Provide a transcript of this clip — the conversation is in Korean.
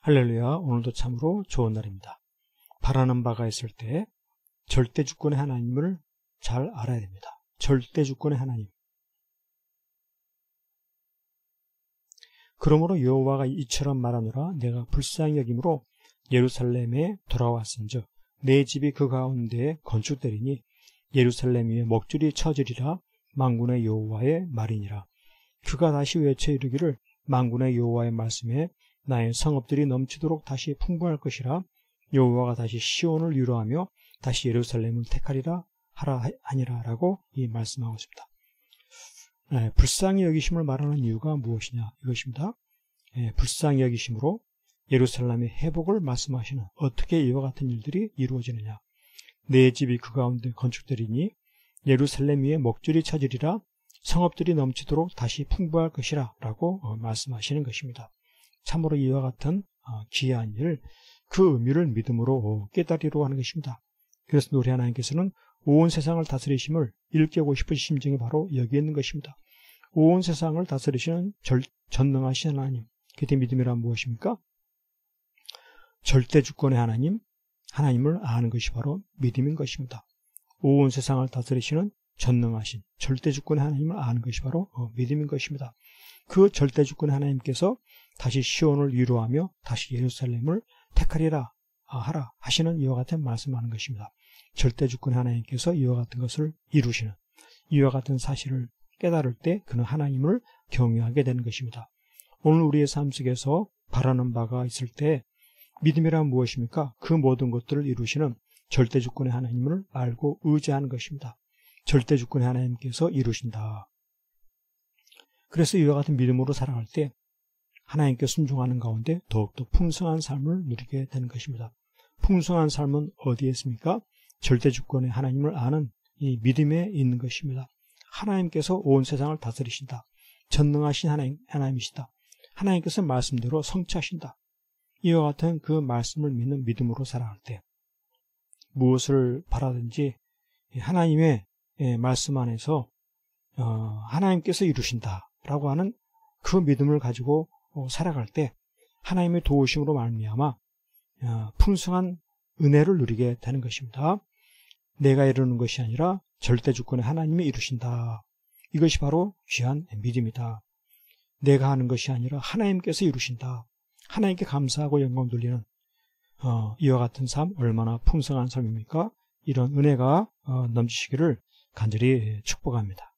할렐루야, 오늘도 참으로 좋은 날입니다. 바라는 바가 있을 때 절대 주권의 하나님을 잘 알아야 됩니다. 절대 주권의 하나님. 그러므로 여호와가 이처럼 말하노라. 내가 불쌍히 여김으로 예루살렘에 돌아왔은즉 내 집이 그 가운데에 건축되리니 예루살렘 위에 먹줄이 쳐지리라. 만군의 여호와의 말이니라. 그가 다시 외쳐 이르기를 만군의 여호와의 말씀에 나의 성읍들이 넘치도록 다시 풍부할 것이라. 여호와가 다시 시온을 위로하며 다시 예루살렘을 택하리라 하라 하니라 라고 이 말씀하고 있습니다. 불쌍히 여기심을 말하는 이유가 무엇이냐 이것입니다. 불쌍히 여기심으로 예루살렘의 회복을 말씀하시는 어떻게 이와 같은 일들이 이루어지느냐. 내 집이 그 가운데 건축되리니 예루살렘 위에 먹줄이 쳐지리라. 성읍들이 넘치도록 다시 풍부할 것이라 라고 말씀하시는 것입니다. 참으로 이와 같은 귀한 일, 그 의미를 믿음으로 깨달으려고 하는 것입니다. 그래서 우리 하나님께서는 온 세상을 다스리심을 일깨우고 싶은 심정이 바로 여기에 있는 것입니다. 온 세상을 다스리시는 전능하신 하나님, 그때 믿음이란 무엇입니까? 절대 주권의 하나님, 하나님을 아는 것이 바로 믿음인 것입니다. 온 세상을 다스리시는 전능하신 절대 주권의 하나님을 아는 것이 바로 믿음인 것입니다. 그 절대 주권의 하나님께서 다시 시온을 위로하며 다시 예루살렘을 택하리라 하라 하시는 이와 같은 말씀하는 것입니다. 절대 주권의 하나님께서 이와 같은 것을 이루시는 이와 같은 사실을 깨달을 때 그는 하나님을 경외하게 되는 것입니다. 오늘 우리의 삶 속에서 바라는 바가 있을 때 믿음이란 무엇입니까? 그 모든 것들을 이루시는 절대 주권의 하나님을 알고 의지하는 것입니다. 절대 주권의 하나님께서 이루신다. 그래서 이와 같은 믿음으로 살아갈 때 하나님께 순종하는 가운데 더욱더 풍성한 삶을 누리게 되는 것입니다. 풍성한 삶은 어디에 있습니까? 절대 주권의 하나님을 아는 이 믿음에 있는 것입니다. 하나님께서 온 세상을 다스리신다. 전능하신 하나님이시다. 하나님께서 말씀대로 성취하신다. 이와 같은 그 말씀을 믿는 믿음으로 살아갈 때 무엇을 바라든지 하나님의 말씀 안에서 하나님께서 이루신다라고 하는 그 믿음을 가지고 살아갈 때 하나님의 도우심으로 말미암아 풍성한 은혜를 누리게 되는 것입니다. 내가 이루는 것이 아니라 절대 주권의 하나님이 이루신다. 이것이 바로 귀한 믿음이다. 내가 하는 것이 아니라 하나님께서 이루신다. 하나님께 감사하고 영광 돌리는 이와 같은 삶 얼마나 풍성한 삶입니까? 이런 은혜가 넘치시기를 간절히 축복합니다.